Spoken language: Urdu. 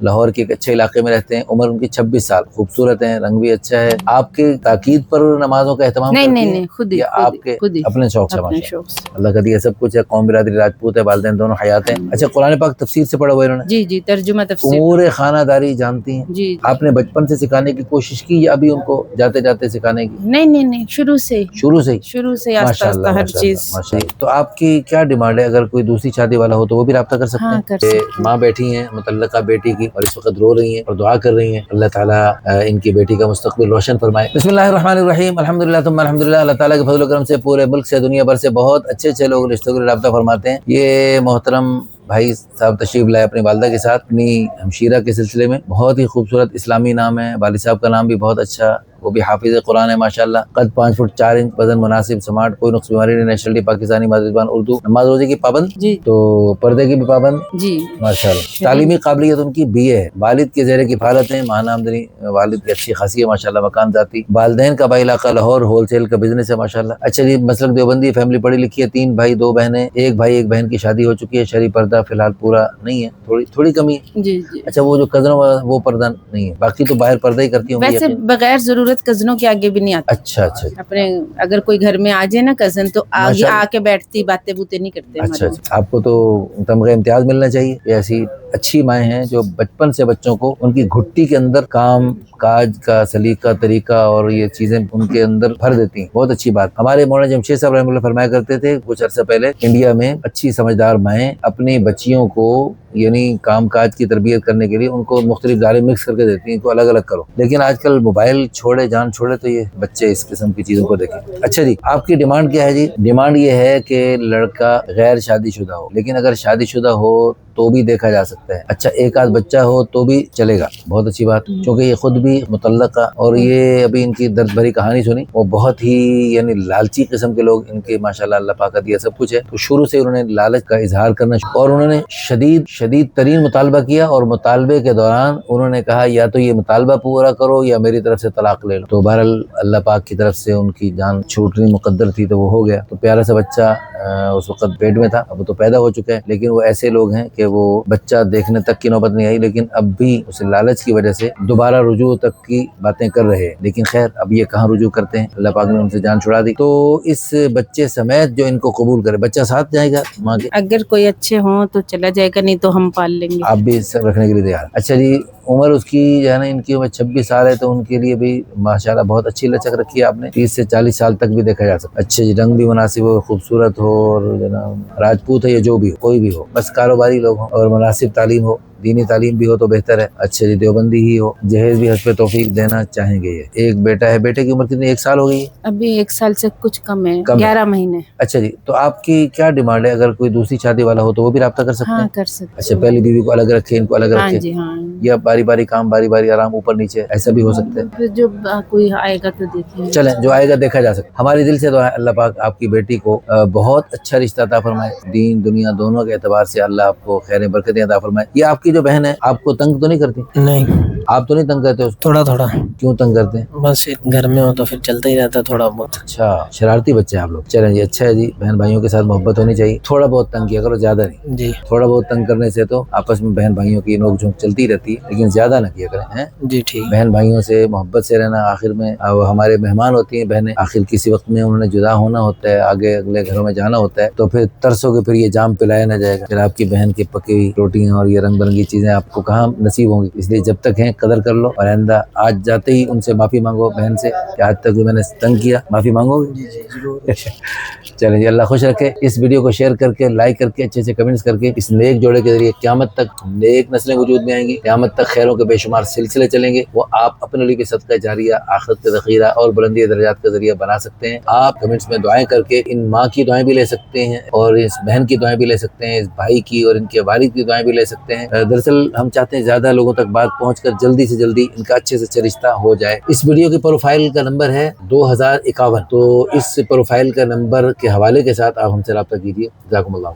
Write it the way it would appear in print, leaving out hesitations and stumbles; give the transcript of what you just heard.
لاہور کے ایک اچھے علاقے میں رہتے ہیں, عمر ان کی 26 سال, خوبصورت ہیں, رنگ بھی اچھا ہے. آپ کی تاکید پر نمازوں کا اہتمام کرتی ہیں؟ نہیں, خود ہی, یا آپ کے اپنے شوق سے؟ اللہ کا دیا سب کچھ ہے, قوم برادری راجپوت ہے, والدین دونوں حیات ہیں. اچھا, قرآن پاک تفسیر سے پڑھا ہوا ہے انہوں نے؟ جی, ترجمہ تفسیر. امور خانہ داری جانتی ہیں؟ جی. آپ نے بچپن سے سکھانے کی کوشش کی یا ابھی ان کو جاتے جاتے سکھانے کی؟ نہیں, شروع سے ماشاء اللہ, ہر چیز. تو آپ کی کیا ڈیمانڈ ہے؟ اگر کوئی دوسری شادی والا ہو تو وہ بھی رابطہ کر سکتے ہیں؟ ماں بیٹھی ہیں مطلقہ بیٹی کی اور اس وقت رو رہی ہیں اور دعا کر رہی ہیں, اللہ تعالیٰ ان کی بیٹی کا مستقبل روشن فرمائے. بسم اللہ الرحمن الرحیم, الحمدللہ ثم الحمدللہ. اللہ تعالیٰ کے فضل و کرم سے پورے ملک سے, دنیا بھر سے بہت اچھے لوگ رشتوں کے رابطہ فرماتے ہیں. یہ محترم بھائی صاحب تشریف لائے اپنی والدہ کے ساتھ اپنی ہمشیرہ کے سلسلے میں. بہت ہی خوبصورت اسلامی نام ہے, والد صاحب کا نام بھی بہت اچھا, وہ بھی حافظ قرآن ہے ماشاءاللہ. قد 5 فٹ 4 انچ, وزن مناسب, سمارٹ, کوئی نقص بیماری نہیں, نیشنلٹی پاکستانی, مادری زبان اردو, نماز روزے کی پابند, جی, تو پردے کی بھی پابند. جی ماشاءاللہ. تعلیمی قابلیت ان کی BA ہے, والد کے زیر کفالت ہیں, ماہانہ آمدنی والد کی اچھی خاصی ہے ماشاءاللہ, مکان ذاتی, والدین کا بھائی علاقہ لاہور, ہول سیل کا بزنس ہے ماشاءاللہ. اچھا جی, مسلک دیوبندی, فیملی پڑھی لکھی ہے, 3 بھائی 2 بہنیں, ایک بھائی ایک بہن کی شادی ہو چکی ہے. شرعی پردہ فی الحال پورا نہیں ہے, تھوڑی کمی ہے. جی. اچھا, وہ جو کزنوں والا وہ پردہ نہیں ہے, باقی تو باہر پردہ ہی کرتی ہوں گی ویسے بغیر ضرورت کزنوں کے آگے بھی نہیں آتی. اچھا, اپنے اگر کوئی گھر میں آ جائے نا کزن, تو آگے آ کے بیٹھتی, باتیں بوتے نہیں کرتے. اچھا, آپ کو تو تمغہ امتیاز ملنا چاہیے. یہ ایسی اچھی مائیں ہیں جو بچپن سے بچوں کو ان کی گھٹی کے اندر کام کاج کا سلیقہ طریقہ اور یہ چیزیں ان کے اندر بھر دیتی ہیں. بہت اچھی بات. ہمارے مولانا جمشید صاحب رحمۃ اللہ فرمایا کرتے تھے کچھ عرصہ پہلے, انڈیا میں اچھی سمجھدار مائیں اپنی بچیوں کو یعنی کام کاج کی تربیت کرنے کے لیے ان کو مختلف داریں مکس کر کے دیتی ہیں, ان کو الگ الگ کرو. لیکن آج کل موبائل چھوڑے جان چھوڑے تو یہ بچے اس قسم کی چیزوں کو دیکھیں. اچھا جی, آپ کی ڈیمانڈ کیا ہے جی؟ ڈیمانڈ یہ ہے کہ لڑکا غیر شادی شدہ ہو, لیکن اگر شادی شدہ ہو تو بھی دیکھا جا سکتا ہے. اچھا, ایک آدھ بچہ ہو تو بھی چلے گا, بہت اچھی بات, کیونکہ یہ خود بھی مطلقہ, اور یہ ابھی ان کی درد بھری کہانی سنی, وہ بہت ہی یعنی لالچی قسم کے لوگ ان کے ماشاءاللہ, اللہ پاک کا دیا سب کچھ ہے. تو شروع سے انہوں نے لالچ کا اظہار کرنا اور انہوں نے شدید ترین مطالبہ کیا, اور مطالبے کے دوران انہوں نے کہا یا تو یہ مطالبہ پورا کرو یا میری طرف سے طلاق لے لو. تو بہرحال اللہ پاک کی طرف سے ان کی جان چھوٹنی مقدر تھی تو وہ ہو گیا. تو پیارا سا بچہ اس وقت پیٹ میں تھا, اب تو پیدا ہو چکا ہے, لیکن وہ ایسے لوگ ہیں کہ وہ بچہ دیکھنے تک کی نوبت نہیں آئی, لیکن اب بھی اس لالچ کی وجہ سے دوبارہ رجوع تک کی باتیں کر رہے ہیں. لیکن خیر, اب یہ کہاں رجوع کرتے ہیں, اللہ پاک نے ان سے جان چھڑا دی. تو اس بچے سمیت جو ان کو قبول کرے, بچہ ساتھ جائے گا ماں کے؟ اگر کوئی اچھے ہوں تو چلا جائے گا, نہیں تو ہم پال لیں گے. آپ بھی سب رکھنے کے لیے تیار؟ اچھا جی, عمر اس کی جو ہے نا, ان کی عمر 26 سال ہے, تو ان کے لیے بھی ماشاءاللہ بہت اچھی لچک رکھی ہے آپ نے, 30 سے 40 سال تک بھی دیکھا جا سکتا ہے. اچھا جی, رنگ بھی مناسب ہو, خوبصورت ہو, اور جناب راجپوت ہے یا جو بھی ہو, کوئی بھی ہو, بس کاروباری لوگ ہوں اور مناسب تعلیم ہو, دینی تعلیم بھی ہو تو بہتر ہے. اچھا جی, دیوبندی ہی ہو, جہیز بھی حسب توفیق دینا چاہیں گے. یہ ایک بیٹا ہے, بیٹے کی عمر کتنی, 1 سال ہو گئی ہے ابھی؟ 1 سال سے کچھ کم ہے, 11 مہینے. اچھا جی, تو آپ کی کیا ڈیمانڈ ہے؟ اگر کوئی دوسری شادی والا ہو تو وہ بھی رابطہ کر سکتے ہیں؟ کر سکتے. اچھا, پہلی بیوی کو الگ رکھے, ان کو الگ رکھے, جی ہاں, یا باری باری کام, باری باری آرام, اوپر نیچے, ایسا بھی ہو سکتا ہے. پھر جو کوئی آئے گا تو دیکھیں گے. چلیں, جو آئے گا دیکھا جا سکتا. ہماری دل سے دعا ہے اللہ پاک آپ کی بیٹی کو بہت اچھا رشتہ عطا فرمائے, دین دنیا دونوں کے اعتبار سے اللہ آپ کو خیر برکتیں عطا فرمائے. یہ آپ کی جو بہن ہے آپ کو تنگ تو نہیں کرتی؟ نہیں, آپ تو نہیں تنگ کرتے اس کو؟ تھوڑا. کیوں تنگ کرتے ہیں؟ بس گھر میں ہو تو پھر چلتا ہی رہتا تھوڑا بہت. اچھا, شرارتی بچے ہیں آپ لوگ. چلیں جی, اچھا ہے جی, بہن بھائیوں کے ساتھ محبت ہونی چاہیے. تھوڑا بہت تنگ کیا کرو, زیادہ نہیں. جی تھوڑا بہت تنگ کرنے سے تو آپس میں بہن بھائیوں کی نوک جھونک چلتی رہتی ہے, لیکن زیادہ نہ کیا کریں. جی ٹھیک. بہن بھائیوں سے محبت سے رہنا. آخر میں ہمارے مہمان ہوتی ہیں بہنیں, آخر کسی وقت میں انہوں نے جدا ہونا ہوتا ہے, آگے اگلے گھروں میں جانا ہوتا ہے, تو پھر ترسو کے پھر یہ جام پلایا نہ جائے گا. پھر آپ کی بہن کی پکی ہوئی روٹیاں اور یہ رنگ برنگی چیزیں آپ کو کہاں نصیب ہوں گی. اس لیے جب تک ہیں قدر کر لو, اور آئندہ آج جاتے ہی ان سے معافی مانگو بہن سے کہ آج تک جو میں نے تنگ کیا, معافی مانگو گے؟ جی ضرور. چلیں جی, اللہ خوش رکھے. اس ویڈیو کو شیئر کر کے, لائک کر کے, اچھے کمنٹس کر کے, اس نیک جوڑے کے ذریعے قیامت تک نیک نسلیں وجود میں آئیں گی, قیامت تک خیروں کے بے شمار سلسلے چلیں گے. وہ آپ اپنے لیے بھی صدقہ جاریہ, آخرت کا ذخیرہ اور بلندی درجات کا ذریعہ بنا سکتے ہیں. آپ کمنٹس میں دعائیں کر کے ان ماں کی دعائیں بھی لے سکتے ہیں, اور اس بہن کی دعائیں بھی لے سکتے ہیں, اس بھائی کی اور ان کے والد کی دعائیں بھی لے سکتے ہیں. دراصل ہم چاہتے ہیں زیادہ لوگوں تک بات پہنچ کر جلدی سے جلدی ان کا اچھے سے اچھا رشتہ ہو جائے. اس ویڈیو کی پروفائل کا نمبر ہے 2051, تو اس پروفائل کا نمبر کے حوالے کے ساتھ آپ ہم سے رابطہ کیجیے. جزاکم اللہ.